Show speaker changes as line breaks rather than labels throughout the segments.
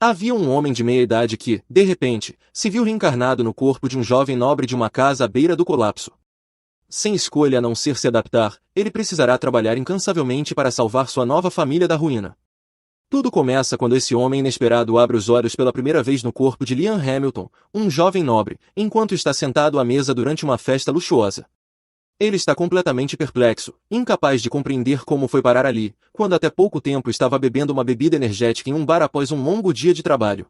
Havia um homem de meia idade que, de repente, se viu reencarnado no corpo de um jovem nobre de uma casa à beira do colapso. Sem escolha a não ser se adaptar, ele precisará trabalhar incansavelmente para salvar sua nova família da ruína. Tudo começa quando esse homem inesperado abre os olhos pela primeira vez no corpo de Liam Hamilton, um jovem nobre, enquanto está sentado à mesa durante uma festa luxuosa. Ele está completamente perplexo, incapaz de compreender como foi parar ali, quando até pouco tempo estava bebendo uma bebida energética em um bar após um longo dia de trabalho.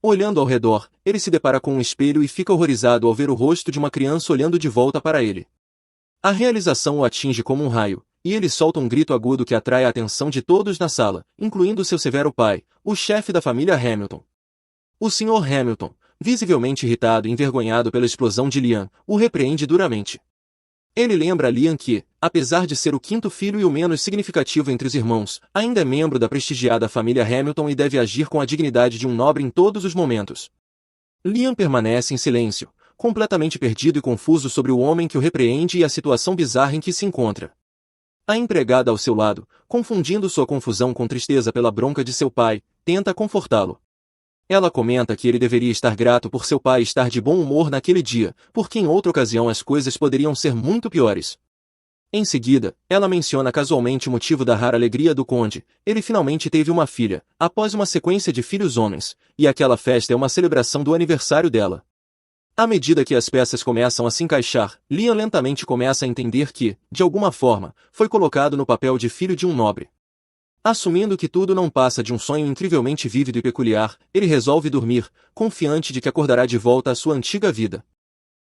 Olhando ao redor, ele se depara com um espelho e fica horrorizado ao ver o rosto de uma criança olhando de volta para ele. A realização o atinge como um raio, e ele solta um grito agudo que atrai a atenção de todos na sala, incluindo seu severo pai, o chefe da família Hamilton. O Sr. Hamilton, visivelmente irritado e envergonhado pela explosão de Liam, o repreende duramente. Ele lembra a Liam que, apesar de ser o quinto filho e o menos significativo entre os irmãos, ainda é membro da prestigiada família Hamilton e deve agir com a dignidade de um nobre em todos os momentos. Liam permanece em silêncio, completamente perdido e confuso sobre o homem que o repreende e a situação bizarra em que se encontra. A empregada ao seu lado, confundindo sua confusão com tristeza pela bronca de seu pai, tenta confortá-lo. Ela comenta que ele deveria estar grato por seu pai estar de bom humor naquele dia, porque em outra ocasião as coisas poderiam ser muito piores. Em seguida, ela menciona casualmente o motivo da rara alegria do conde. Ele finalmente teve uma filha, após uma sequência de filhos homens, e aquela festa é uma celebração do aniversário dela. À medida que as peças começam a se encaixar, Liam lentamente começa a entender que, de alguma forma, foi colocado no papel de filho de um nobre. Assumindo que tudo não passa de um sonho incrivelmente vívido e peculiar, ele resolve dormir, confiante de que acordará de volta à sua antiga vida.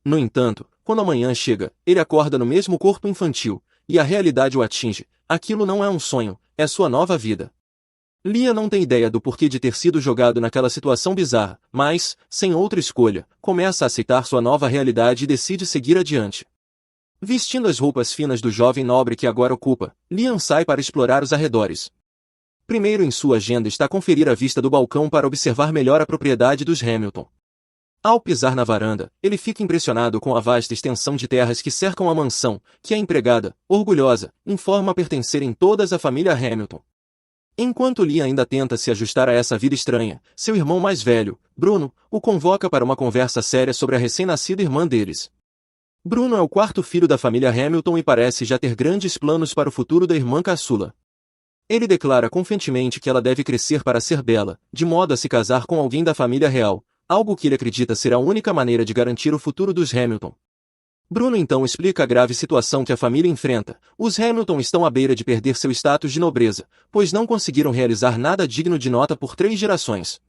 No entanto, quando a manhã chega, ele acorda no mesmo corpo infantil, e a realidade o atinge. Aquilo não é um sonho, é sua nova vida. Liam não tem ideia do porquê de ter sido jogado naquela situação bizarra, mas, sem outra escolha, começa a aceitar sua nova realidade e decide seguir adiante. Vestindo as roupas finas do jovem nobre que agora ocupa, Liam sai para explorar os arredores. Primeiro em sua agenda está conferir a vista do balcão para observar melhor a propriedade dos Hamilton. Ao pisar na varanda, ele fica impressionado com a vasta extensão de terras que cercam a mansão, que a empregada, orgulhosa, informa pertencerem todas à família Hamilton. Enquanto Liam ainda tenta se ajustar a essa vida estranha, seu irmão mais velho, Bruno, o convoca para uma conversa séria sobre a recém-nascida irmã deles. Bruno é o quarto filho da família Hamilton e parece já ter grandes planos para o futuro da irmã caçula. Ele declara confiantemente que ela deve crescer para ser bela, de modo a se casar com alguém da família real, algo que ele acredita ser a única maneira de garantir o futuro dos Hamilton. Bruno então explica a grave situação que a família enfrenta. Os Hamilton estão à beira de perder seu status de nobreza, pois não conseguiram realizar nada digno de nota por 3 gerações.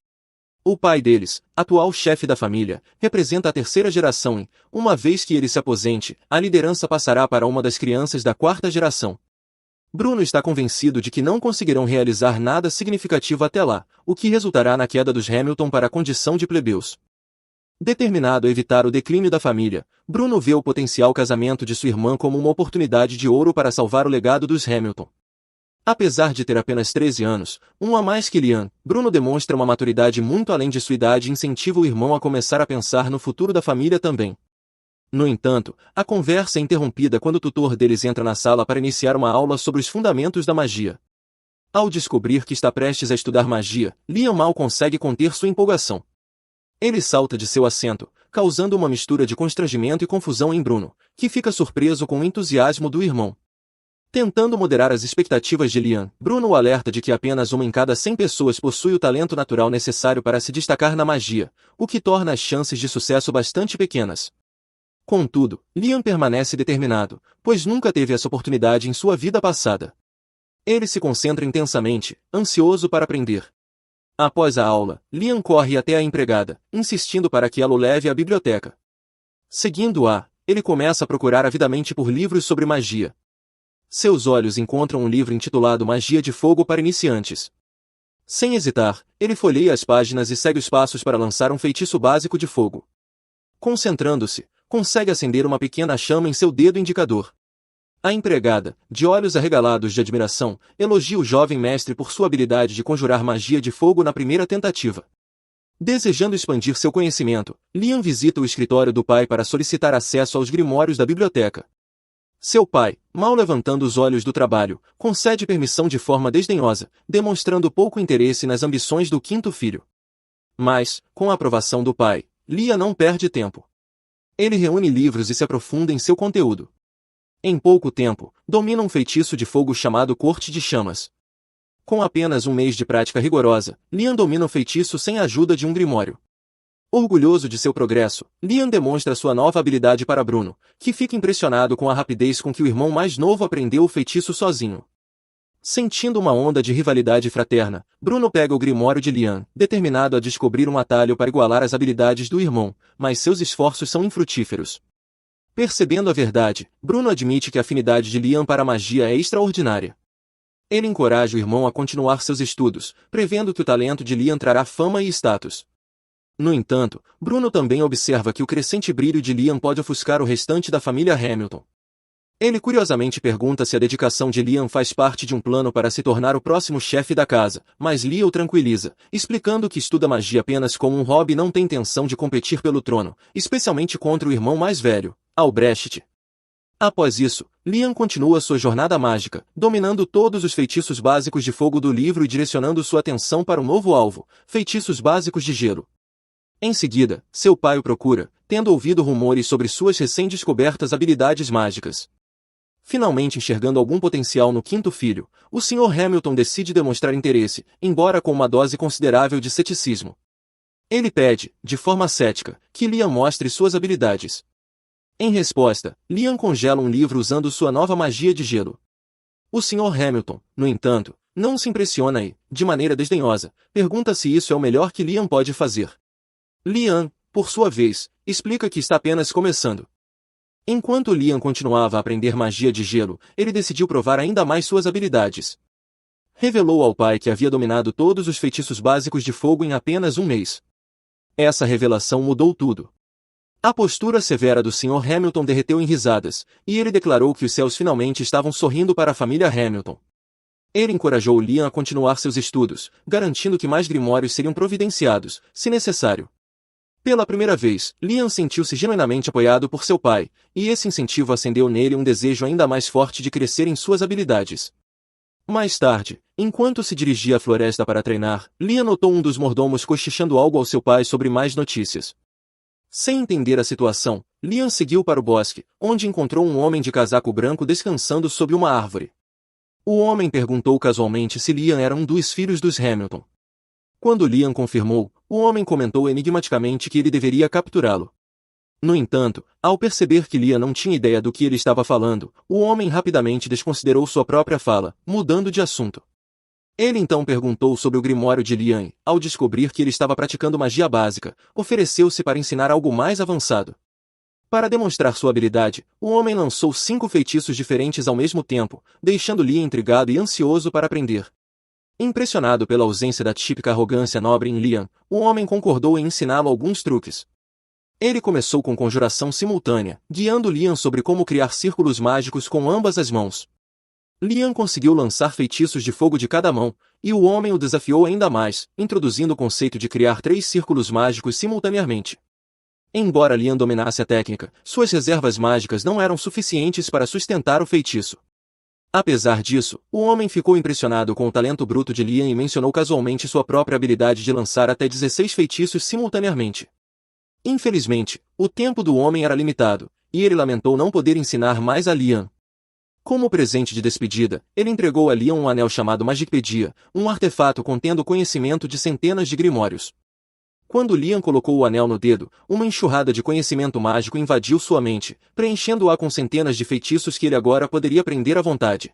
O pai deles, atual chefe da família, representa a terceira geração e, uma vez que ele se aposente, a liderança passará para uma das crianças da quarta geração. Bruno está convencido de que não conseguirão realizar nada significativo até lá, o que resultará na queda dos Hamilton para a condição de plebeus. Determinado a evitar o declínio da família, Bruno vê o potencial casamento de sua irmã como uma oportunidade de ouro para salvar o legado dos Hamilton. Apesar de ter apenas 13 anos, um a mais que Liam, Bruno demonstra uma maturidade muito além de sua idade e incentiva o irmão a começar a pensar no futuro da família também. No entanto, a conversa é interrompida quando o tutor deles entra na sala para iniciar uma aula sobre os fundamentos da magia. Ao descobrir que está prestes a estudar magia, Liam mal consegue conter sua empolgação. Ele salta de seu assento, causando uma mistura de constrangimento e confusão em Bruno, que fica surpreso com o entusiasmo do irmão. Tentando moderar as expectativas de Liam, Bruno o alerta de que apenas uma em cada 100 pessoas possui o talento natural necessário para se destacar na magia, o que torna as chances de sucesso bastante pequenas. Contudo, Liam permanece determinado, pois nunca teve essa oportunidade em sua vida passada. Ele se concentra intensamente, ansioso para aprender. Após a aula, Liam corre até a empregada, insistindo para que ela o leve à biblioteca. Seguindo-a, ele começa a procurar avidamente por livros sobre magia. Seus olhos encontram um livro intitulado Magia de Fogo para Iniciantes. Sem hesitar, ele folheia as páginas e segue os passos para lançar um feitiço básico de fogo. Concentrando-se, consegue acender uma pequena chama em seu dedo indicador. A empregada, de olhos arregalados de admiração, elogia o jovem mestre por sua habilidade de conjurar magia de fogo na primeira tentativa. Desejando expandir seu conhecimento, Liam visita o escritório do pai para solicitar acesso aos grimórios da biblioteca. Seu pai, mal levantando os olhos do trabalho, concede permissão de forma desdenhosa, demonstrando pouco interesse nas ambições do quinto filho. Mas, com a aprovação do pai, Lia não perde tempo. Ele reúne livros e se aprofunda em seu conteúdo. Em pouco tempo, domina um feitiço de fogo chamado Corte de Chamas. Com apenas um mês de prática rigorosa, Liam domina o feitiço sem a ajuda de um grimório. Orgulhoso de seu progresso, Liam demonstra sua nova habilidade para Bruno, que fica impressionado com a rapidez com que o irmão mais novo aprendeu o feitiço sozinho. Sentindo uma onda de rivalidade fraterna, Bruno pega o grimório de Liam, determinado a descobrir um atalho para igualar as habilidades do irmão, mas seus esforços são infrutíferos. Percebendo a verdade, Bruno admite que a afinidade de Liam para a magia é extraordinária. Ele encoraja o irmão a continuar seus estudos, prevendo que o talento de Liam trará fama e status. No entanto, Bruno também observa que o crescente brilho de Liam pode ofuscar o restante da família Hamilton. Ele curiosamente pergunta se a dedicação de Liam faz parte de um plano para se tornar o próximo chefe da casa, mas Lia o tranquiliza, explicando que estuda magia apenas como um hobby e não tem intenção de competir pelo trono, especialmente contra o irmão mais velho, Albrecht. Após isso, Liam continua sua jornada mágica, dominando todos os feitiços básicos de fogo do livro e direcionando sua atenção para um novo alvo, feitiços básicos de gelo. Em seguida, seu pai o procura, tendo ouvido rumores sobre suas recém-descobertas habilidades mágicas. Finalmente enxergando algum potencial no quinto filho, o Sr. Hamilton decide demonstrar interesse, embora com uma dose considerável de ceticismo. Ele pede, de forma cética, que Liam mostre suas habilidades. Em resposta, Liam congela um livro usando sua nova magia de gelo. O Sr. Hamilton, no entanto, não se impressiona e, de maneira desdenhosa, pergunta se isso é o melhor que Liam pode fazer. Liam, por sua vez, explica que está apenas começando. Enquanto Liam continuava a aprender magia de gelo, ele decidiu provar ainda mais suas habilidades. Revelou ao pai que havia dominado todos os feitiços básicos de fogo em apenas um mês. Essa revelação mudou tudo. A postura severa do Sr. Hamilton derreteu em risadas, e ele declarou que os céus finalmente estavam sorrindo para a família Hamilton. Ele encorajou Liam a continuar seus estudos, garantindo que mais grimórios seriam providenciados, se necessário. Pela primeira vez, Liam sentiu-se genuinamente apoiado por seu pai, e esse incentivo acendeu nele um desejo ainda mais forte de crescer em suas habilidades. Mais tarde, enquanto se dirigia à floresta para treinar, Liam notou um dos mordomos cochichando algo ao seu pai sobre mais notícias. Sem entender a situação, Liam seguiu para o bosque, onde encontrou um homem de casaco branco descansando sob uma árvore. O homem perguntou casualmente se Liam era um dos filhos dos Hamilton. Quando Liam confirmou, o homem comentou enigmaticamente que ele deveria capturá-lo. No entanto, ao perceber que Liam não tinha ideia do que ele estava falando, o homem rapidamente desconsiderou sua própria fala, mudando de assunto. Ele então perguntou sobre o grimório de Liam e, ao descobrir que ele estava praticando magia básica, ofereceu-se para ensinar algo mais avançado. Para demonstrar sua habilidade, o homem lançou 5 feitiços diferentes ao mesmo tempo, deixando Liam intrigado e ansioso para aprender. Impressionado pela ausência da típica arrogância nobre em Liam, o homem concordou em ensiná-lo alguns truques. Ele começou com conjuração simultânea, guiando Liam sobre como criar círculos mágicos com ambas as mãos. Liam conseguiu lançar feitiços de fogo de cada mão, e o homem o desafiou ainda mais, introduzindo o conceito de criar 3 círculos mágicos simultaneamente. Embora Liam dominasse a técnica, suas reservas mágicas não eram suficientes para sustentar o feitiço. Apesar disso, o homem ficou impressionado com o talento bruto de Liam e mencionou casualmente sua própria habilidade de lançar até 16 feitiços simultaneamente. Infelizmente, o tempo do homem era limitado, e ele lamentou não poder ensinar mais a Liam. Como presente de despedida, ele entregou a Liam um anel chamado Magicpedia, um artefato contendo conhecimento de centenas de grimórios. Quando Liam colocou o anel no dedo, uma enxurrada de conhecimento mágico invadiu sua mente, preenchendo-a com centenas de feitiços que ele agora poderia aprender à vontade.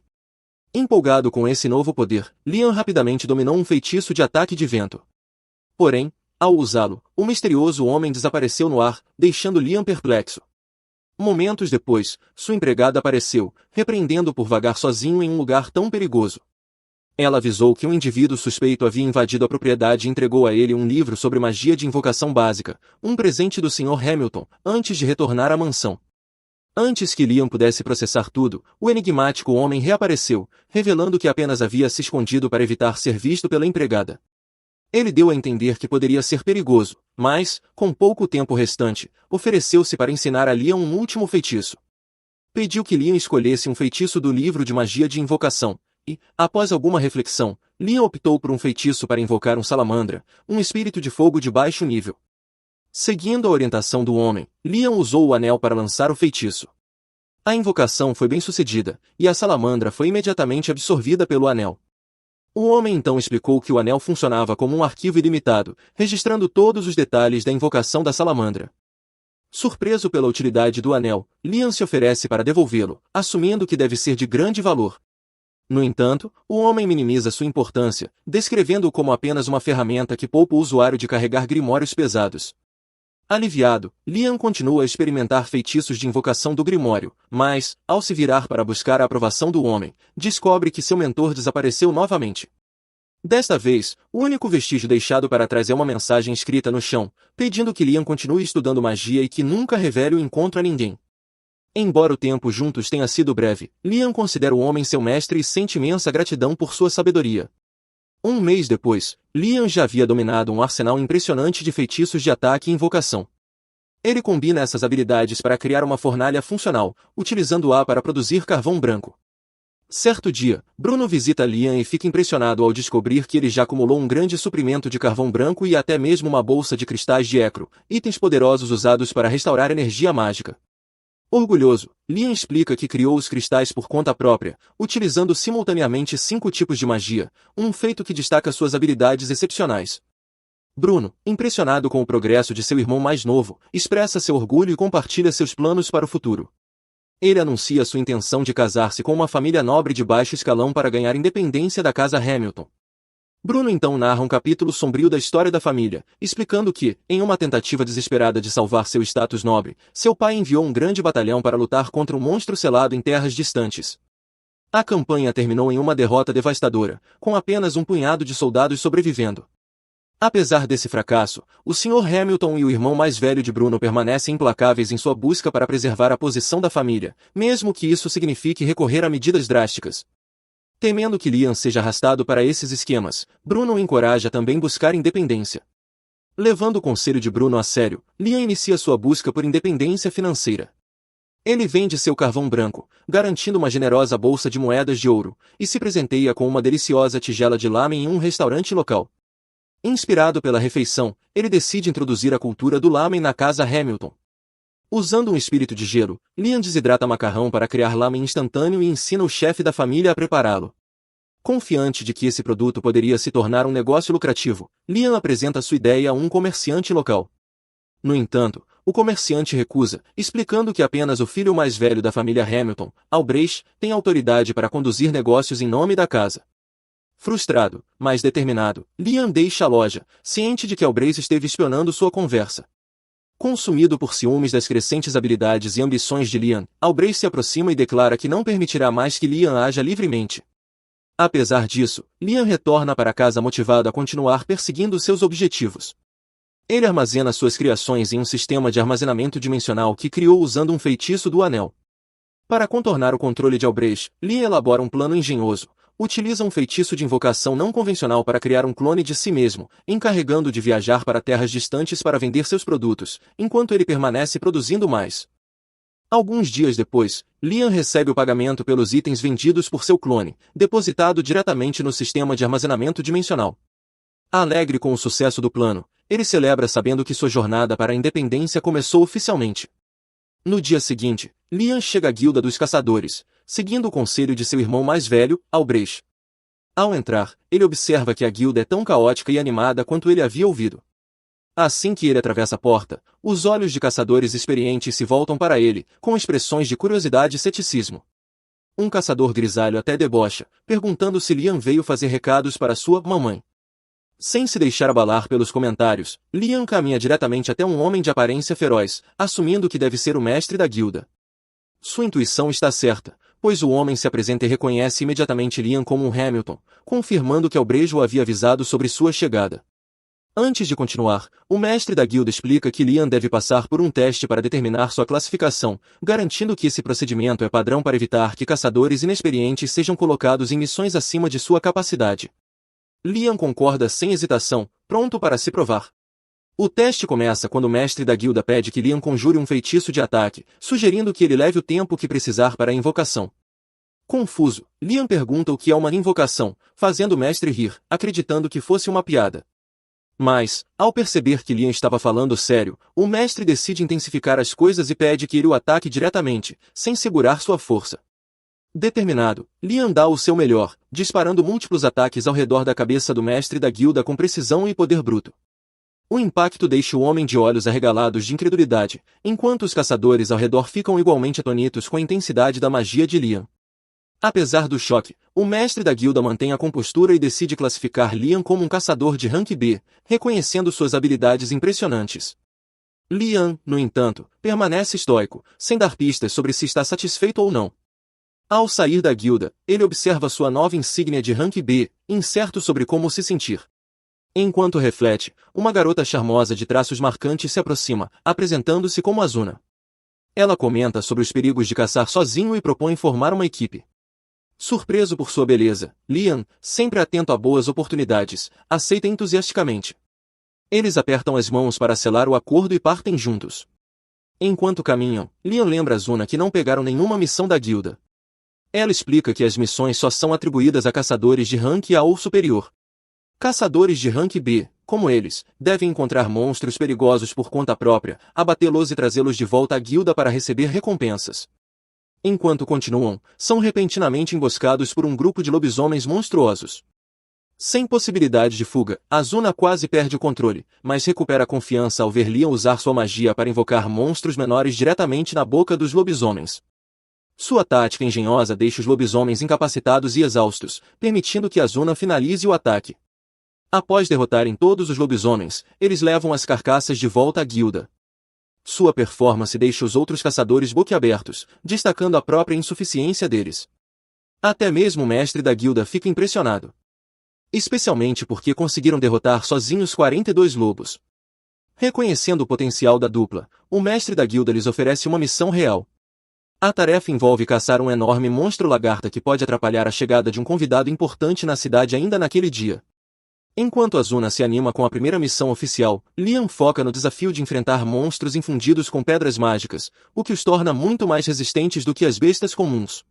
Empolgado com esse novo poder, Liam rapidamente dominou um feitiço de ataque de vento. Porém, ao usá-lo, o misterioso homem desapareceu no ar, deixando Liam perplexo. Momentos depois, sua empregada apareceu, repreendendo por vagar sozinho em um lugar tão perigoso. Ela avisou que um indivíduo suspeito havia invadido a propriedade e entregou a ele um livro sobre magia de invocação básica, um presente do Sr. Hamilton, antes de retornar à mansão. Antes que Liam pudesse processar tudo, o enigmático homem reapareceu, revelando que apenas havia se escondido para evitar ser visto pela empregada. Ele deu a entender que poderia ser perigoso, mas, com pouco tempo restante, ofereceu-se para ensinar a Liam um último feitiço. Pediu que Liam escolhesse um feitiço do livro de magia de invocação, e, após alguma reflexão, Liam optou por um feitiço para invocar um salamandra, um espírito de fogo de baixo nível. Seguindo a orientação do homem, Liam usou o anel para lançar o feitiço. A invocação foi bem sucedida, e a salamandra foi imediatamente absorvida pelo anel. O homem então explicou que o anel funcionava como um arquivo ilimitado, registrando todos os detalhes da invocação da salamandra. Surpreso pela utilidade do anel, Liam se oferece para devolvê-lo, assumindo que deve ser de grande valor. No entanto, o homem minimiza sua importância, descrevendo-o como apenas uma ferramenta que poupa o usuário de carregar grimórios pesados. Aliviado, Liam continua a experimentar feitiços de invocação do grimório, mas, ao se virar para buscar a aprovação do homem, descobre que seu mentor desapareceu novamente. Desta vez, o único vestígio deixado para trás é uma mensagem escrita no chão, pedindo que Liam continue estudando magia e que nunca revele o encontro a ninguém. Embora o tempo juntos tenha sido breve, Liam considera o homem seu mestre e sente imensa gratidão por sua sabedoria. Um mês depois, Liam já havia dominado um arsenal impressionante de feitiços de ataque e invocação. Ele combina essas habilidades para criar uma fornalha funcional, utilizando-a para produzir carvão branco. Certo dia, Bruno visita Liam e fica impressionado ao descobrir que ele já acumulou um grande suprimento de carvão branco e até mesmo uma bolsa de cristais de Ecro, itens poderosos usados para restaurar energia mágica. Orgulhoso, Liam explica que criou os cristais por conta própria, utilizando simultaneamente 5 tipos de magia, um feito que destaca suas habilidades excepcionais. Bruno, impressionado com o progresso de seu irmão mais novo, expressa seu orgulho e compartilha seus planos para o futuro. Ele anuncia sua intenção de casar-se com uma família nobre de baixo escalão para ganhar independência da casa Hamilton. Bruno então narra um capítulo sombrio da história da família, explicando que, em uma tentativa desesperada de salvar seu status nobre, seu pai enviou um grande batalhão para lutar contra um monstro selado em terras distantes. A campanha terminou em uma derrota devastadora, com apenas um punhado de soldados sobrevivendo. Apesar desse fracasso, o Sr. Hamilton e o irmão mais velho de Bruno permanecem implacáveis em sua busca para preservar a posição da família, mesmo que isso signifique recorrer a medidas drásticas. Temendo que Liam seja arrastado para esses esquemas, Bruno o encoraja a também buscar independência. Levando o conselho de Bruno a sério, Liam inicia sua busca por independência financeira. Ele vende seu carvão branco, garantindo uma generosa bolsa de moedas de ouro, e se presenteia com uma deliciosa tigela de lamen em um restaurante local. Inspirado pela refeição, ele decide introduzir a cultura do lamen na casa Hamilton. Usando um espírito de gelo, Liam desidrata macarrão para criar lamen instantâneo e ensina o chefe da família a prepará-lo. Confiante de que esse produto poderia se tornar um negócio lucrativo, Liam apresenta sua ideia a um comerciante local. No entanto, o comerciante recusa, explicando que apenas o filho mais velho da família Hamilton, Albrecht, tem autoridade para conduzir negócios em nome da casa. Frustrado, mas determinado, Liam deixa a loja, ciente de que Albrecht esteve espionando sua conversa. Consumido por ciúmes das crescentes habilidades e ambições de Liam, Albrecht se aproxima e declara que não permitirá mais que Liam haja livremente. Apesar disso, Liam retorna para casa motivado a continuar perseguindo seus objetivos. Ele armazena suas criações em um sistema de armazenamento dimensional que criou usando um feitiço do anel. Para contornar o controle de Albrecht, Liam elabora um plano engenhoso. Utiliza um feitiço de invocação não convencional para criar um clone de si mesmo, encarregando de viajar para terras distantes para vender seus produtos, enquanto ele permanece produzindo mais. Alguns dias depois, Liam recebe o pagamento pelos itens vendidos por seu clone, depositado diretamente no sistema de armazenamento dimensional. Alegre com o sucesso do plano, ele celebra sabendo que sua jornada para a independência começou oficialmente. No dia seguinte, Liam chega à Guilda dos Caçadores, seguindo o conselho de seu irmão mais velho, Albrecht. Ao entrar, ele observa que a guilda é tão caótica e animada quanto ele havia ouvido. Assim que ele atravessa a porta, os olhos de caçadores experientes se voltam para ele, com expressões de curiosidade e ceticismo. Um caçador grisalho até debocha, perguntando se Liam veio fazer recados para sua mamãe. Sem se deixar abalar pelos comentários, Liam caminha diretamente até um homem de aparência feroz, assumindo que deve ser o mestre da guilda. Sua intuição está certa, pois o homem se apresenta e reconhece imediatamente Liam como um Hamilton, confirmando que Albrecht o havia avisado sobre sua chegada. Antes de continuar, o mestre da guilda explica que Liam deve passar por um teste para determinar sua classificação, garantindo que esse procedimento é padrão para evitar que caçadores inexperientes sejam colocados em missões acima de sua capacidade. Liam concorda sem hesitação, pronto para se provar. O teste começa quando o mestre da guilda pede que Liam conjure um feitiço de ataque, sugerindo que ele leve o tempo que precisar para a invocação. Confuso, Liam pergunta o que é uma invocação, fazendo o mestre rir, acreditando que fosse uma piada. Mas, ao perceber que Liam estava falando sério, o mestre decide intensificar as coisas e pede que ele o ataque diretamente, sem segurar sua força. Determinado, Liam dá o seu melhor, disparando múltiplos ataques ao redor da cabeça do mestre da guilda com precisão e poder bruto. O impacto deixa o homem de olhos arregalados de incredulidade, enquanto os caçadores ao redor ficam igualmente atônitos com a intensidade da magia de Liam. Apesar do choque, o mestre da guilda mantém a compostura e decide classificar Liam como um caçador de rank B, reconhecendo suas habilidades impressionantes. Liam, no entanto, permanece estoico, sem dar pistas sobre se está satisfeito ou não. Ao sair da guilda, ele observa sua nova insígnia de rank B, incerto sobre como se sentir. Enquanto reflete, uma garota charmosa de traços marcantes se aproxima, apresentando-se como Azuna. Ela comenta sobre os perigos de caçar sozinho e propõe formar uma equipe. Surpreso por sua beleza, Liam, sempre atento a boas oportunidades, aceita entusiasticamente. Eles apertam as mãos para selar o acordo e partem juntos. Enquanto caminham, Liam lembra Azuna que não pegaram nenhuma missão da guilda. Ela explica que as missões só são atribuídas a caçadores de rank A ou superior. Caçadores de rank B, como eles, devem encontrar monstros perigosos por conta própria, abatê-los e trazê-los de volta à guilda para receber recompensas. Enquanto continuam, são repentinamente emboscados por um grupo de lobisomens monstruosos. Sem possibilidade de fuga, Azuna quase perde o controle, mas recupera a confiança ao ver Liam usar sua magia para invocar monstros menores diretamente na boca dos lobisomens. Sua tática engenhosa deixa os lobisomens incapacitados e exaustos, permitindo que Azuna finalize o ataque. Após derrotarem todos os lobisomens, eles levam as carcaças de volta à guilda. Sua performance deixa os outros caçadores boquiabertos, destacando a própria insuficiência deles. Até mesmo o mestre da guilda fica impressionado. Especialmente porque conseguiram derrotar sozinhos 42 lobos. Reconhecendo o potencial da dupla, o mestre da guilda lhes oferece uma missão real. A tarefa envolve caçar um enorme monstro lagarta que pode atrapalhar a chegada de um convidado importante na cidade ainda naquele dia. Enquanto Azuna se anima com a primeira missão oficial, Liam foca no desafio de enfrentar monstros infundidos com pedras mágicas, o que os torna muito mais resistentes do que as bestas comuns.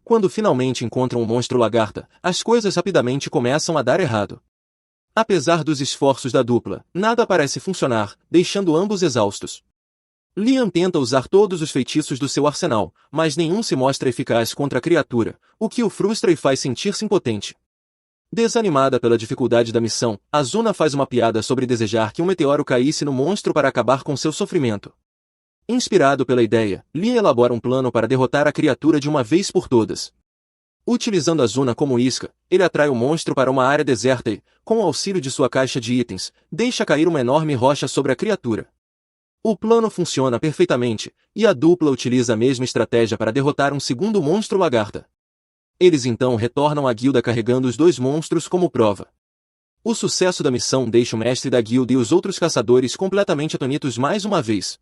Quando finalmente encontram o monstro lagarta, as coisas rapidamente começam a dar errado. Apesar dos esforços da dupla, nada parece funcionar, deixando ambos exaustos. Liam tenta usar todos os feitiços do seu arsenal, mas nenhum se mostra eficaz contra a criatura, o que o frustra e faz sentir-se impotente. Desanimada pela dificuldade da missão, Azuna faz uma piada sobre desejar que um meteoro caísse no monstro para acabar com seu sofrimento. Inspirado pela ideia, Liam elabora um plano para derrotar a criatura de uma vez por todas. Utilizando Azuna como isca, ele atrai o monstro para uma área deserta e, com o auxílio de sua caixa de itens, deixa cair uma enorme rocha sobre a criatura. O plano funciona perfeitamente, e a dupla utiliza a mesma estratégia para derrotar um segundo monstro lagarta. Eles então retornam à guilda carregando os dois monstros como prova. O sucesso da missão deixa o mestre da guilda e os outros caçadores completamente atônitos mais uma vez.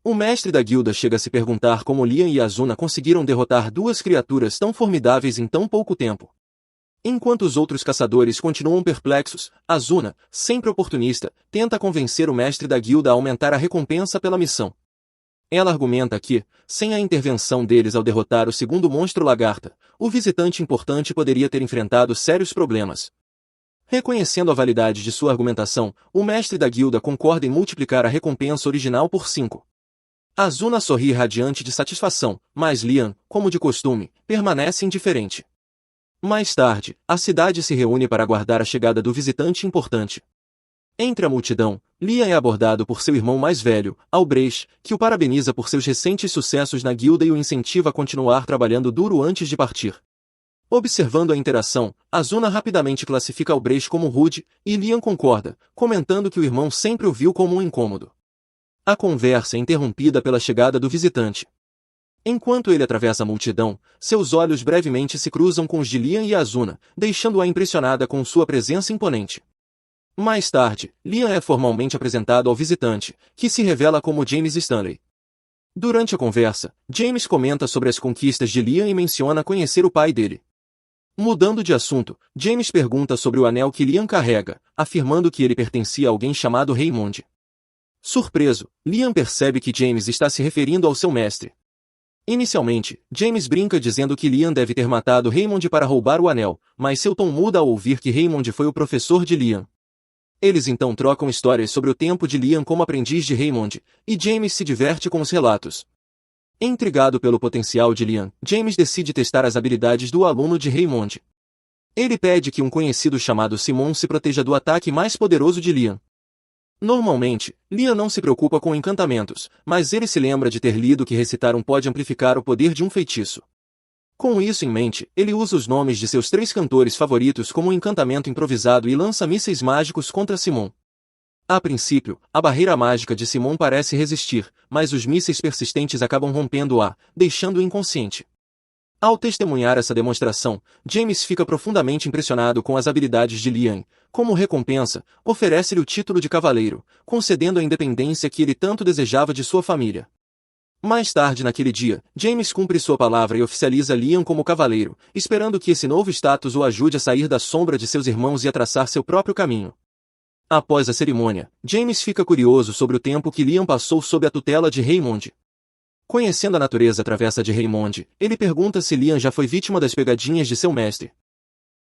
O mestre da guilda chega a se perguntar como Liam e Azuna conseguiram derrotar duas criaturas tão formidáveis em tão pouco tempo. Enquanto os outros caçadores continuam perplexos, Azuna, sempre oportunista, tenta convencer o mestre da guilda a aumentar a recompensa pela missão. Ela argumenta que, sem a intervenção deles ao derrotar o segundo monstro lagarta, o visitante importante poderia ter enfrentado sérios problemas. Reconhecendo a validade de sua argumentação, o mestre da guilda concorda em multiplicar a recompensa original por 5. Azuna sorri radiante de satisfação, mas Liam, como de costume, permanece indiferente. Mais tarde, a cidade se reúne para aguardar a chegada do visitante importante. Entre a multidão, Liam é abordado por seu irmão mais velho, Albrecht, que o parabeniza por seus recentes sucessos na guilda e o incentiva a continuar trabalhando duro antes de partir. Observando a interação, Azuna rapidamente classifica Albrecht como rude, e Liam concorda, comentando que o irmão sempre o viu como um incômodo. A conversa é interrompida pela chegada do visitante. Enquanto ele atravessa a multidão, seus olhos brevemente se cruzam com os de Liam e Azuna, deixando-a impressionada com sua presença imponente. Mais tarde, Liam é formalmente apresentado ao visitante, que se revela como James Stanley. Durante a conversa, James comenta sobre as conquistas de Liam e menciona conhecer o pai dele. Mudando de assunto, James pergunta sobre o anel que Liam carrega, afirmando que ele pertencia a alguém chamado Raymond. Surpreso, Liam percebe que James está se referindo ao seu mestre. Inicialmente, James brinca dizendo que Liam deve ter matado Raymond para roubar o anel, mas seu tom muda ao ouvir que Raymond foi o professor de Liam. Eles então trocam histórias sobre o tempo de Liam como aprendiz de Raymond, e James se diverte com os relatos. Intrigado pelo potencial de Liam, James decide testar as habilidades do aluno de Raymond. Ele pede que um conhecido chamado Simon se proteja do ataque mais poderoso de Liam. Normalmente, Liam não se preocupa com encantamentos, mas ele se lembra de ter lido que recitar um pode amplificar o poder de um feitiço. Com isso em mente, ele usa os nomes de seus 3 cantores favoritos como um encantamento improvisado e lança mísseis mágicos contra Simon. A princípio, a barreira mágica de Simon parece resistir, mas os mísseis persistentes acabam rompendo-a, deixando-o inconsciente. Ao testemunhar essa demonstração, James fica profundamente impressionado com as habilidades de Liam. Como recompensa, oferece-lhe o título de cavaleiro, concedendo a independência que ele tanto desejava de sua família. Mais tarde naquele dia, James cumpre sua palavra e oficializa Liam como cavaleiro, esperando que esse novo status o ajude a sair da sombra de seus irmãos e a traçar seu próprio caminho. Após a cerimônia, James fica curioso sobre o tempo que Liam passou sob a tutela de Raymond. Conhecendo a natureza travessa de Raymond, ele pergunta se Liam já foi vítima das pegadinhas de seu mestre.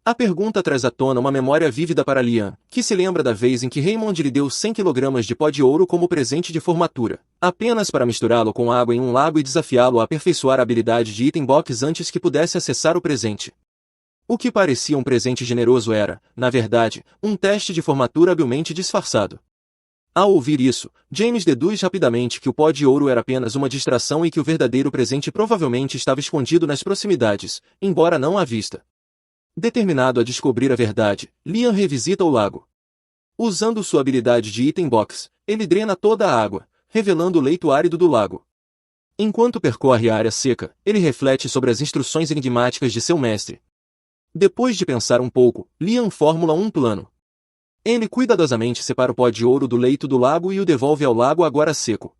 A pergunta traz à tona uma memória vívida para Liam, que se lembra da vez em que Raymond lhe deu 100 kg de pó de ouro como presente de formatura, apenas para misturá-lo com água em um lago e desafiá-lo a aperfeiçoar a habilidade de item box antes que pudesse acessar o presente. O que parecia um presente generoso era, na verdade, um teste de formatura habilmente disfarçado. Ao ouvir isso, James deduz rapidamente que o pó de ouro era apenas uma distração e que o verdadeiro presente provavelmente estava escondido nas proximidades, embora não à vista. Determinado a descobrir a verdade, Liam revisita o lago. Usando sua habilidade de item box, ele drena toda a água, revelando o leito árido do lago. Enquanto percorre a área seca, ele reflete sobre as instruções enigmáticas de seu mestre. Depois de pensar um pouco, Liam formula um plano. Ele cuidadosamente separa o pó de ouro do leito do lago e o devolve ao lago agora seco.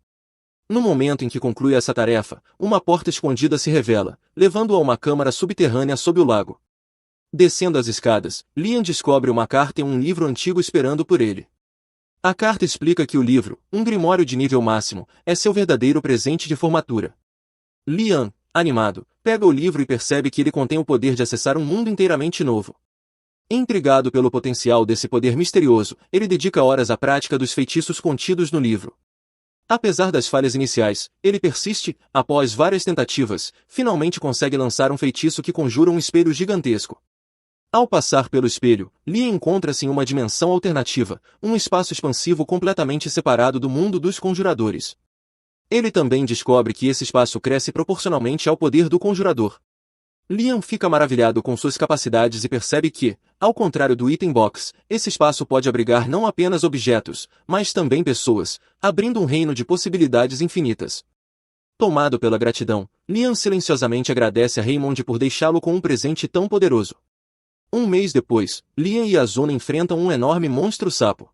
No momento em que conclui essa tarefa, uma porta escondida se revela, levando-o a uma câmara subterrânea sob o lago. Descendo as escadas, Liam descobre uma carta e um livro antigo esperando por ele. A carta explica que o livro, um grimório de nível máximo, é seu verdadeiro presente de formatura. Liam, animado, pega o livro e percebe que ele contém o poder de acessar um mundo inteiramente novo. Intrigado pelo potencial desse poder misterioso, ele dedica horas à prática dos feitiços contidos no livro. Apesar das falhas iniciais, ele persiste, após várias tentativas, finalmente consegue lançar um feitiço que conjura um espelho gigantesco. Ao passar pelo espelho, Liam encontra-se em uma dimensão alternativa, um espaço expansivo completamente separado do mundo dos conjuradores. Ele também descobre que esse espaço cresce proporcionalmente ao poder do conjurador. Liam fica maravilhado com suas capacidades e percebe que, ao contrário do item box, esse espaço pode abrigar não apenas objetos, mas também pessoas, abrindo um reino de possibilidades infinitas. Tomado pela gratidão, Liam silenciosamente agradece a Raymond por deixá-lo com um presente tão poderoso. Um mês depois, Liam e Azuna enfrentam um enorme monstro-sapo.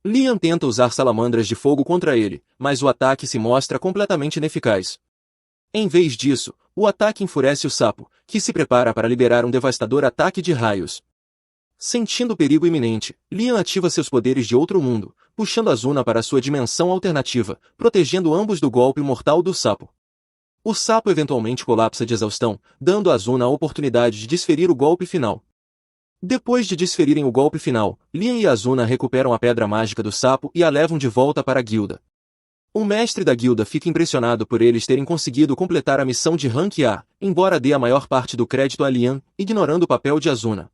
Liam tenta usar salamandras de fogo contra ele, mas o ataque se mostra completamente ineficaz. Em vez disso, o ataque enfurece o sapo, que se prepara para liberar um devastador ataque de raios. Sentindo o perigo iminente, Liam ativa seus poderes de outro mundo, puxando Azuna para sua dimensão alternativa, protegendo ambos do golpe mortal do sapo. O sapo eventualmente colapsa de exaustão, dando a Azuna a oportunidade de desferir o golpe final. Depois de desferirem o golpe final, Liam e Azuna recuperam a pedra mágica do sapo e a levam de volta para a guilda. O mestre da guilda fica impressionado por eles terem conseguido completar a missão de Rank A, embora dê a maior parte do crédito a Liam, ignorando o papel de Azuna.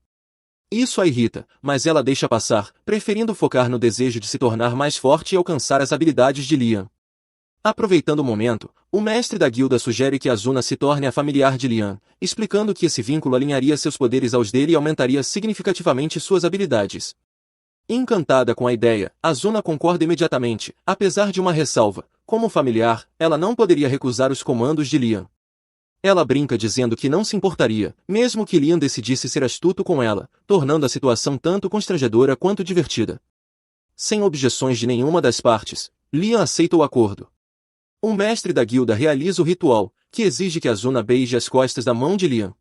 Isso a irrita, mas ela deixa passar, preferindo focar no desejo de se tornar mais forte e alcançar as habilidades de Liam. Aproveitando o momento, o mestre da guilda sugere que Azuna se torne a familiar de Liam, explicando que esse vínculo alinharia seus poderes aos dele e aumentaria significativamente suas habilidades. Encantada com a ideia, Azuna concorda imediatamente, apesar de uma ressalva: como familiar, ela não poderia recusar os comandos de Liam. Ela brinca dizendo que não se importaria, mesmo que Liam decidisse ser astuto com ela, tornando a situação tanto constrangedora quanto divertida. Sem objeções de nenhuma das partes, Liam aceita o acordo. O mestre da guilda realiza o ritual, que exige que Azuna beije as costas da mão de Liam.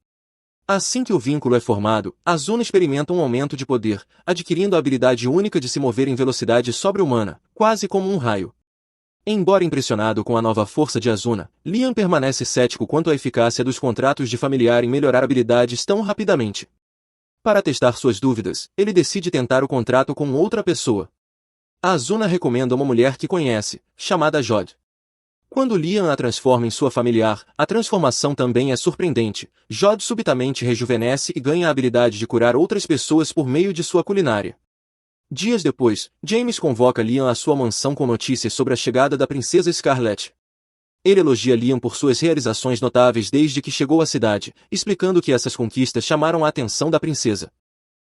Assim que o vínculo é formado, Azuna experimenta um aumento de poder, adquirindo a habilidade única de se mover em velocidade sobre-humana, quase como um raio. Embora impressionado com a nova força de Azuna, Liam permanece cético quanto à eficácia dos contratos de familiar em melhorar habilidades tão rapidamente. Para testar suas dúvidas, ele decide tentar o contrato com outra pessoa. Azuna recomenda uma mulher que conhece, chamada Jod. Quando Liam a transforma em sua familiar, a transformação também é surpreendente. Jod subitamente rejuvenesce e ganha a habilidade de curar outras pessoas por meio de sua culinária. Dias depois, James convoca Liam à sua mansão com notícias sobre a chegada da princesa Scarlet. Ele elogia Liam por suas realizações notáveis desde que chegou à cidade, explicando que essas conquistas chamaram a atenção da princesa.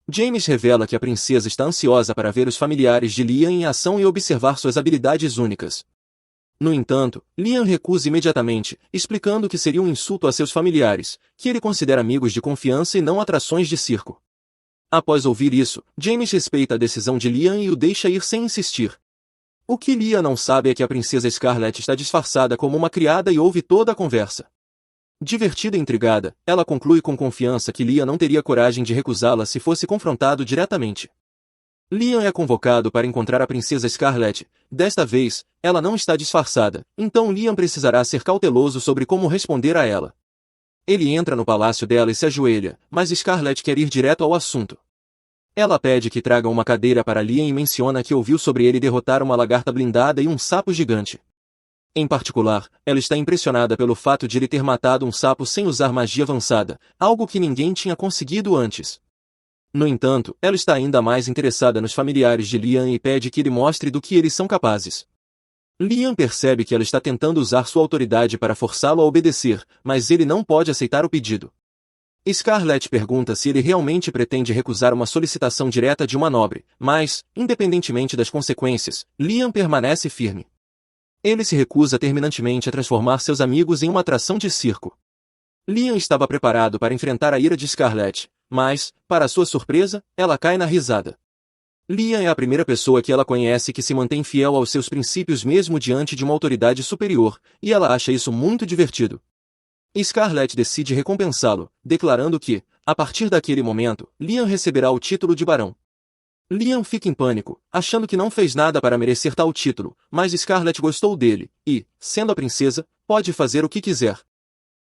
James revela que a princesa está ansiosa para ver os familiares de Liam em ação e observar suas habilidades únicas. No entanto, Liam recusa imediatamente, explicando que seria um insulto a seus familiares, que ele considera amigos de confiança e não atrações de circo. Após ouvir isso, James respeita a decisão de Liam e o deixa ir sem insistir. O que Liam não sabe é que a princesa Scarlet está disfarçada como uma criada e ouve toda a conversa. Divertida e intrigada, ela conclui com confiança que Liam não teria coragem de recusá-la se fosse confrontado diretamente. Liam é convocado para encontrar a princesa Scarlet. Desta vez, ela não está disfarçada, então Liam precisará ser cauteloso sobre como responder a ela. Ele entra no palácio dela e se ajoelha, mas Scarlet quer ir direto ao assunto. Ela pede que tragam uma cadeira para Liam e menciona que ouviu sobre ele derrotar uma lagarta blindada e um sapo gigante. Em particular, ela está impressionada pelo fato de ele ter matado um sapo sem usar magia avançada, algo que ninguém tinha conseguido antes. No entanto, ela está ainda mais interessada nos familiares de Liam e pede que ele mostre do que eles são capazes. Liam percebe que ela está tentando usar sua autoridade para forçá-lo a obedecer, mas ele não pode aceitar o pedido. Scarlet pergunta se ele realmente pretende recusar uma solicitação direta de uma nobre, mas, independentemente das consequências, Liam permanece firme. Ele se recusa terminantemente a transformar seus amigos em uma atração de circo. Liam estava preparado para enfrentar a ira de Scarlet, mas, para sua surpresa, ela cai na risada. Liam é a primeira pessoa que ela conhece que se mantém fiel aos seus princípios mesmo diante de uma autoridade superior, e ela acha isso muito divertido. Scarlet decide recompensá-lo, declarando que, a partir daquele momento, Liam receberá o título de barão. Liam fica em pânico, achando que não fez nada para merecer tal título, mas Scarlet gostou dele, e, sendo a princesa, pode fazer o que quiser.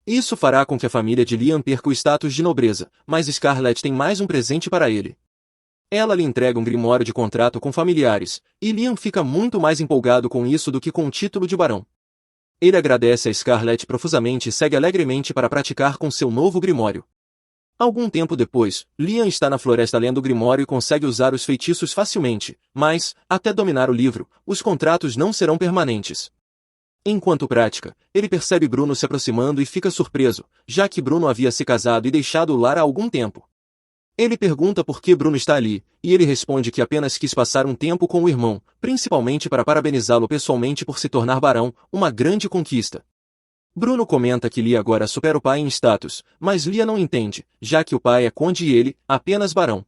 Isso fará com que a família de Liam perca o status de nobreza, mas Scarlet tem mais um presente para ele. Ela lhe entrega um grimório de contrato com familiares, e Liam fica muito mais empolgado com isso do que com o título de barão. Ele agradece a Scarlet profusamente e segue alegremente para praticar com seu novo grimório. Algum tempo depois, Liam está na floresta lendo o grimório e consegue usar os feitiços facilmente, mas, até dominar o livro, os contratos não serão permanentes. Enquanto prática, ele percebe Bruno se aproximando e fica surpreso, já que Bruno havia se casado e deixado o lar há algum tempo. Ele pergunta por que Bruno está ali, e ele responde que apenas quis passar um tempo com o irmão, principalmente para parabenizá-lo pessoalmente por se tornar barão, uma grande conquista. Bruno comenta que Lia agora supera o pai em status, mas Lia não entende, já que o pai é conde e ele, apenas barão.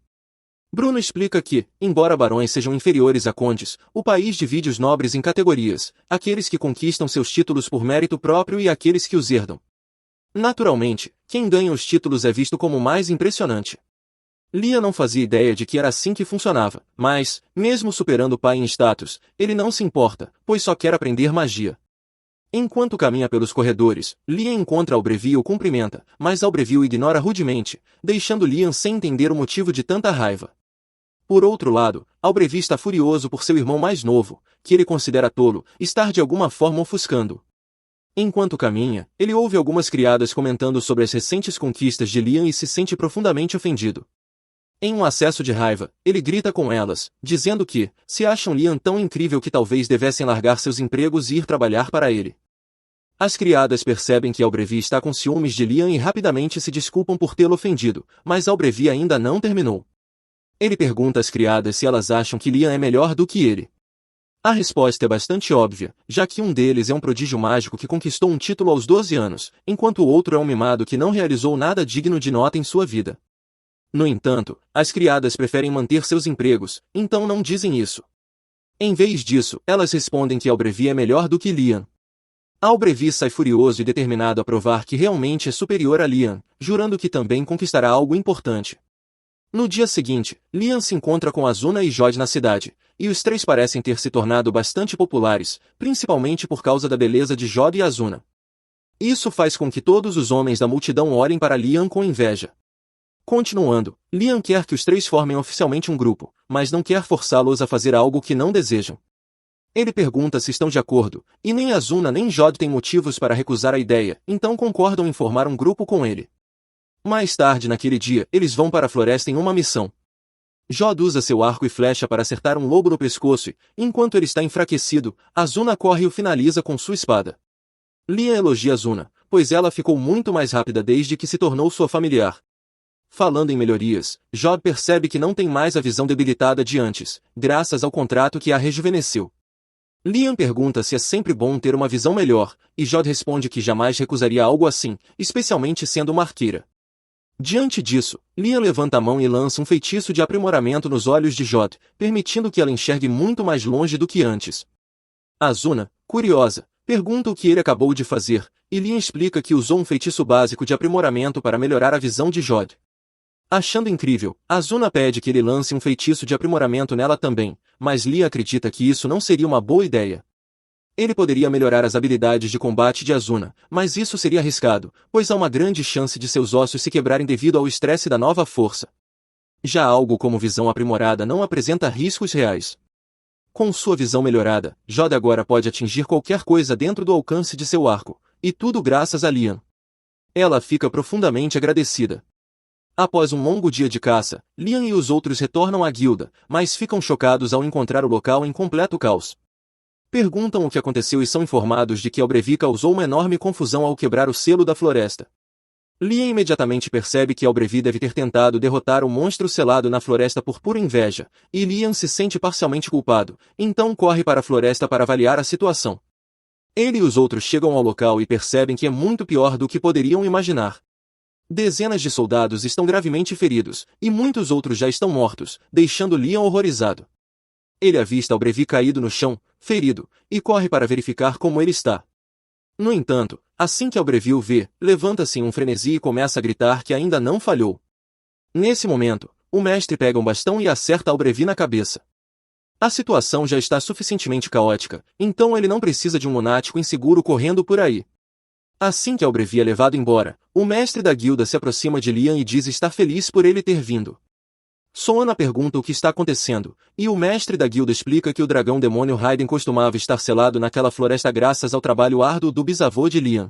Bruno explica que, embora barões sejam inferiores a condes, o país divide os nobres em categorias, aqueles que conquistam seus títulos por mérito próprio e aqueles que os herdam. Naturalmente, quem ganha os títulos é visto como mais impressionante. Lia não fazia ideia de que era assim que funcionava, mas, mesmo superando o pai em status, ele não se importa, pois só quer aprender magia. Enquanto caminha pelos corredores, Liam encontra Albrevi e o cumprimenta, mas Albrevi o ignora rudemente, deixando Liam sem entender o motivo de tanta raiva. Por outro lado, Albrevi está furioso por seu irmão mais novo, que ele considera tolo, estar de alguma forma ofuscando. Enquanto caminha, ele ouve algumas criadas comentando sobre as recentes conquistas de Liam e se sente profundamente ofendido. Em um acesso de raiva, ele grita com elas, dizendo que, se acham Liam tão incrível que talvez devessem largar seus empregos e ir trabalhar para ele. As criadas percebem que Albrevi está com ciúmes de Liam e rapidamente se desculpam por tê-lo ofendido, mas Albrevi ainda não terminou. Ele pergunta às criadas se elas acham que Liam é melhor do que ele. A resposta é bastante óbvia, já que um deles é um prodígio mágico que conquistou um título aos 12 anos, enquanto o outro é um mimado que não realizou nada digno de nota em sua vida. No entanto, as criadas preferem manter seus empregos, então não dizem isso. Em vez disso, elas respondem que Albrevi é melhor do que Liam. Albrevi sai furioso e determinado a provar que realmente é superior a Liam, jurando que também conquistará algo importante. No dia seguinte, Liam se encontra com Azuna e Jod na cidade, e os três parecem ter se tornado bastante populares, principalmente por causa da beleza de Jod e Azuna. Isso faz com que todos os homens da multidão olhem para Liam com inveja. Continuando, Liam quer que os três formem oficialmente um grupo, mas não quer forçá-los a fazer algo que não desejam. Ele pergunta se estão de acordo, e nem Azuna nem Jod têm motivos para recusar a ideia, então concordam em formar um grupo com ele. Mais tarde naquele dia, eles vão para a floresta em uma missão. Jod usa seu arco e flecha para acertar um lobo no pescoço e, enquanto ele está enfraquecido, Azuna corre e o finaliza com sua espada. Liam elogia Azuna, pois ela ficou muito mais rápida desde que se tornou sua familiar. Falando em melhorias, Jod percebe que não tem mais a visão debilitada de antes, graças ao contrato que a rejuvenesceu. Liam pergunta se é sempre bom ter uma visão melhor, e Jod responde que jamais recusaria algo assim, especialmente sendo uma arqueira. Diante disso, Liam levanta a mão e lança um feitiço de aprimoramento nos olhos de Jod, permitindo que ela enxergue muito mais longe do que antes. Azuna, curiosa, pergunta o que ele acabou de fazer, e Liam explica que usou um feitiço básico de aprimoramento para melhorar a visão de Jod. Achando incrível, Azuna pede que ele lance um feitiço de aprimoramento nela também, mas Liam acredita que isso não seria uma boa ideia. Ele poderia melhorar as habilidades de combate de Azuna, mas isso seria arriscado, pois há uma grande chance de seus ossos se quebrarem devido ao estresse da nova força. Já algo como visão aprimorada não apresenta riscos reais. Com sua visão melhorada, Jod agora pode atingir qualquer coisa dentro do alcance de seu arco, e tudo graças a Liam. Ela fica profundamente agradecida. Após um longo dia de caça, Liam e os outros retornam à guilda, mas ficam chocados ao encontrar o local em completo caos. Perguntam o que aconteceu e são informados de que Albrevi causou uma enorme confusão ao quebrar o selo da floresta. Liam imediatamente percebe que Albrevi deve ter tentado derrotar o monstro selado na floresta por pura inveja, e Liam se sente parcialmente culpado, então corre para a floresta para avaliar a situação. Ele e os outros chegam ao local e percebem que é muito pior do que poderiam imaginar. Dezenas de soldados estão gravemente feridos, e muitos outros já estão mortos, deixando Liam horrorizado. Ele avista Albrevi caído no chão, ferido, e corre para verificar como ele está. No entanto, assim que Albrevi o vê, levanta-se em um frenesi e começa a gritar que ainda não falhou. Nesse momento, o mestre pega um bastão e acerta Albrevi na cabeça. A situação já está suficientemente caótica, então ele não precisa de um lunático inseguro correndo por aí. Assim que Albrevi é levado embora, o mestre da guilda se aproxima de Liam e diz estar feliz por ele ter vindo. Soana pergunta o que está acontecendo, e o mestre da guilda explica que o dragão demônio Raiden costumava estar selado naquela floresta graças ao trabalho árduo do bisavô de Liam.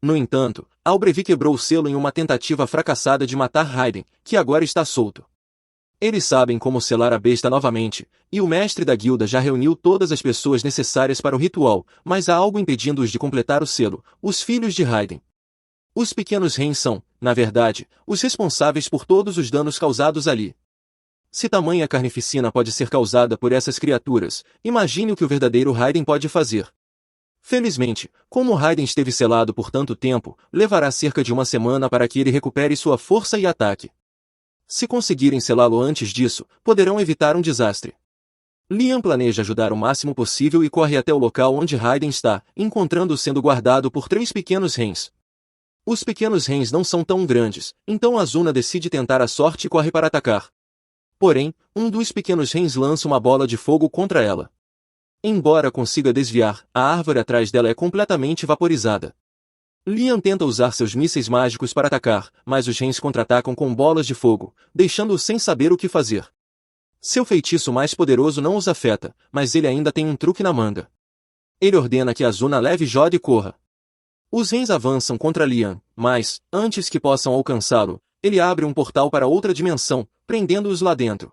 No entanto, Albrevi quebrou o selo em uma tentativa fracassada de matar Raiden, que agora está solto. Eles sabem como selar a besta novamente, e o mestre da guilda já reuniu todas as pessoas necessárias para o ritual, mas há algo impedindo-os de completar o selo: os filhos de Raiden. Os pequenos Rens são, na verdade, os responsáveis por todos os danos causados ali. Se tamanha carnificina pode ser causada por essas criaturas, imagine o que o verdadeiro Raiden pode fazer. Felizmente, como Raiden esteve selado por tanto tempo, levará cerca de uma semana para que ele recupere sua força e ataque. Se conseguirem selá-lo antes disso, poderão evitar um desastre. Liam planeja ajudar o máximo possível e corre até o local onde Raiden está, encontrando-o sendo guardado por 3 pequenos Rens. Os pequenos Rens não são tão grandes, então Azuna decide tentar a sorte e corre para atacar. Porém, um dos pequenos Rens lança uma bola de fogo contra ela. Embora consiga desviar, a árvore atrás dela é completamente vaporizada. Liam tenta usar seus mísseis mágicos para atacar, mas os Rens contra-atacam com bolas de fogo, deixando-o sem saber o que fazer. Seu feitiço mais poderoso não os afeta, mas ele ainda tem um truque na manga. Ele ordena que Azuna leve Jod e corra. Os Rens avançam contra Liam, mas, antes que possam alcançá-lo, ele abre um portal para outra dimensão, prendendo-os lá dentro.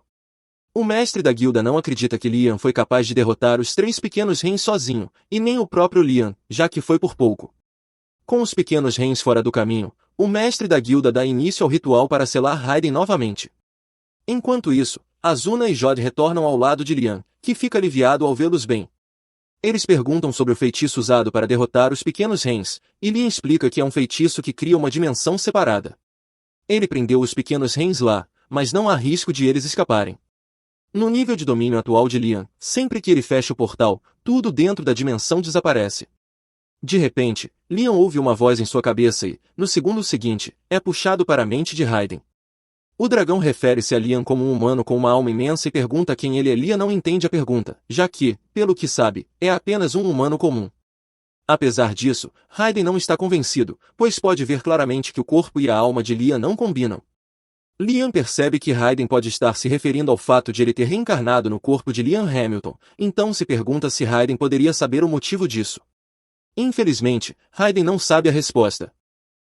O mestre da guilda não acredita que Liam foi capaz de derrotar os 3 pequenos Rens sozinho, e nem o próprio Liam, já que foi por pouco. Com os pequenos Rens fora do caminho, o mestre da guilda dá início ao ritual para selar Raiden novamente. Enquanto isso, Azuna e Jod retornam ao lado de Liam, que fica aliviado ao vê-los bem. Eles perguntam sobre o feitiço usado para derrotar os pequenos Rens, e Liam explica que é um feitiço que cria uma dimensão separada. Ele prendeu os pequenos Rens lá, mas não há risco de eles escaparem. No nível de domínio atual de Liam, sempre que ele fecha o portal, tudo dentro da dimensão desaparece. De repente, Liam ouve uma voz em sua cabeça e, no segundo seguinte, é puxado para a mente de Raiden. O dragão refere-se a Liam como um humano com uma alma imensa e pergunta quem ele é. Liam não entende a pergunta, já que, pelo que sabe, é apenas um humano comum. Apesar disso, Raiden não está convencido, pois pode ver claramente que o corpo e a alma de Liam não combinam. Liam percebe que Raiden pode estar se referindo ao fato de ele ter reencarnado no corpo de Liam Hamilton, então se pergunta se Raiden poderia saber o motivo disso. Infelizmente, Raiden não sabe a resposta.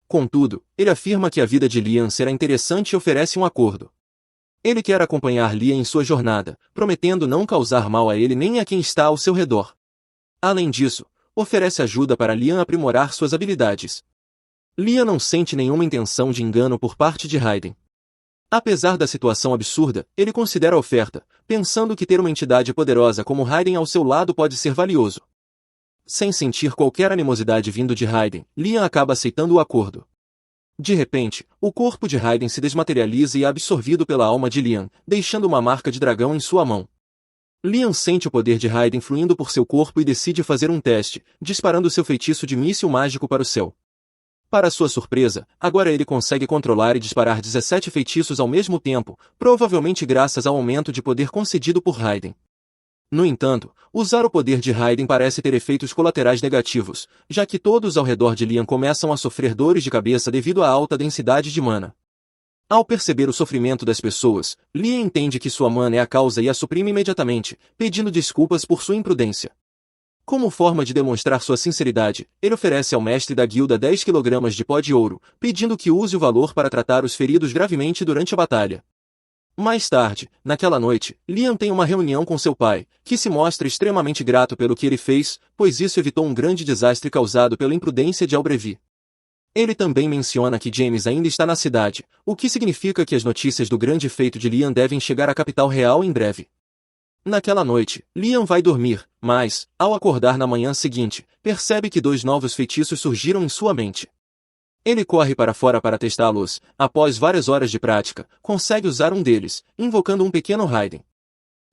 Contudo, ele afirma que a vida de Liam será interessante e oferece um acordo. Ele quer acompanhar Liam em sua jornada, prometendo não causar mal a ele nem a quem está ao seu redor. Além disso, oferece ajuda para Liam aprimorar suas habilidades. Liam não sente nenhuma intenção de engano por parte de Raiden. Apesar da situação absurda, ele considera a oferta, pensando que ter uma entidade poderosa como Raiden ao seu lado pode ser valioso. Sem sentir qualquer animosidade vindo de Raiden, Liam acaba aceitando o acordo. De repente, o corpo de Raiden se desmaterializa e é absorvido pela alma de Liam, deixando uma marca de dragão em sua mão. Liam sente o poder de Raiden fluindo por seu corpo e decide fazer um teste, disparando seu feitiço de míssil mágico para o céu. Para sua surpresa, agora ele consegue controlar e disparar 17 feitiços ao mesmo tempo, provavelmente graças ao aumento de poder concedido por Raiden. No entanto, usar o poder de Raiden parece ter efeitos colaterais negativos, já que todos ao redor de Liam começam a sofrer dores de cabeça devido à alta densidade de mana. Ao perceber o sofrimento das pessoas, Liam entende que sua mana é a causa e a suprime imediatamente, pedindo desculpas por sua imprudência. Como forma de demonstrar sua sinceridade, ele oferece ao mestre da guilda 10 kg de pó de ouro, pedindo que use o valor para tratar os feridos gravemente durante a batalha. Mais tarde, naquela noite, Liam tem uma reunião com seu pai, que se mostra extremamente grato pelo que ele fez, pois isso evitou um grande desastre causado pela imprudência de Albrevi. Ele também menciona que James ainda está na cidade, o que significa que as notícias do grande feito de Liam devem chegar à capital real em breve. Naquela noite, Liam vai dormir, mas, ao acordar na manhã seguinte, percebe que 2 novos feitiços surgiram em sua mente. Ele corre para fora para testá-los, após várias horas de prática, consegue usar um deles, invocando um pequeno Raiden.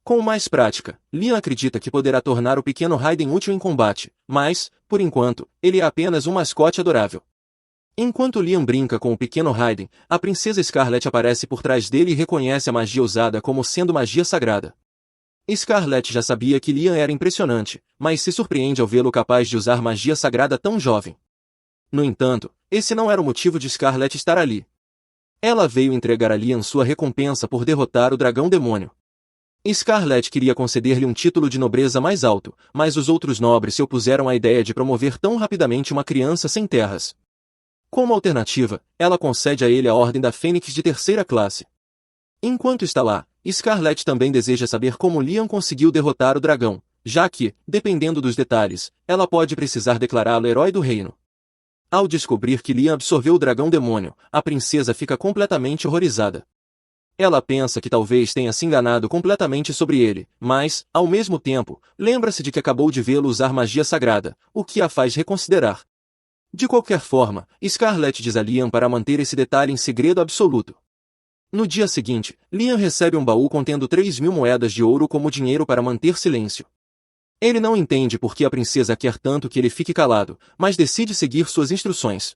Com mais prática, Liam acredita que poderá tornar o pequeno Raiden útil em combate, mas, por enquanto, ele é apenas um mascote adorável. Enquanto Liam brinca com o pequeno Raiden, a princesa Scarlet aparece por trás dele e reconhece a magia usada como sendo magia sagrada. Scarlet já sabia que Liam era impressionante, mas se surpreende ao vê-lo capaz de usar magia sagrada tão jovem. No entanto, esse não era o motivo de Scarlet estar ali. Ela veio entregar a Liam sua recompensa por derrotar o dragão demônio. Scarlet queria conceder-lhe um título de nobreza mais alto, mas os outros nobres se opuseram à ideia de promover tão rapidamente uma criança sem terras. Como alternativa, ela concede a ele a Ordem da Fênix de 3ª classe. Enquanto está lá, Scarlet também deseja saber como Liam conseguiu derrotar o dragão, já que, dependendo dos detalhes, ela pode precisar declará-lo herói do reino. Ao descobrir que Liam absorveu o dragão demônio, a princesa fica completamente horrorizada. Ela pensa que talvez tenha se enganado completamente sobre ele, mas, ao mesmo tempo, lembra-se de que acabou de vê-lo usar magia sagrada, o que a faz reconsiderar. De qualquer forma, Scarlet diz a Liam para manter esse detalhe em segredo absoluto. No dia seguinte, Liam recebe um baú contendo 3.000 moedas de ouro como dinheiro para manter silêncio. Ele não entende por que a princesa quer tanto que ele fique calado, mas decide seguir suas instruções.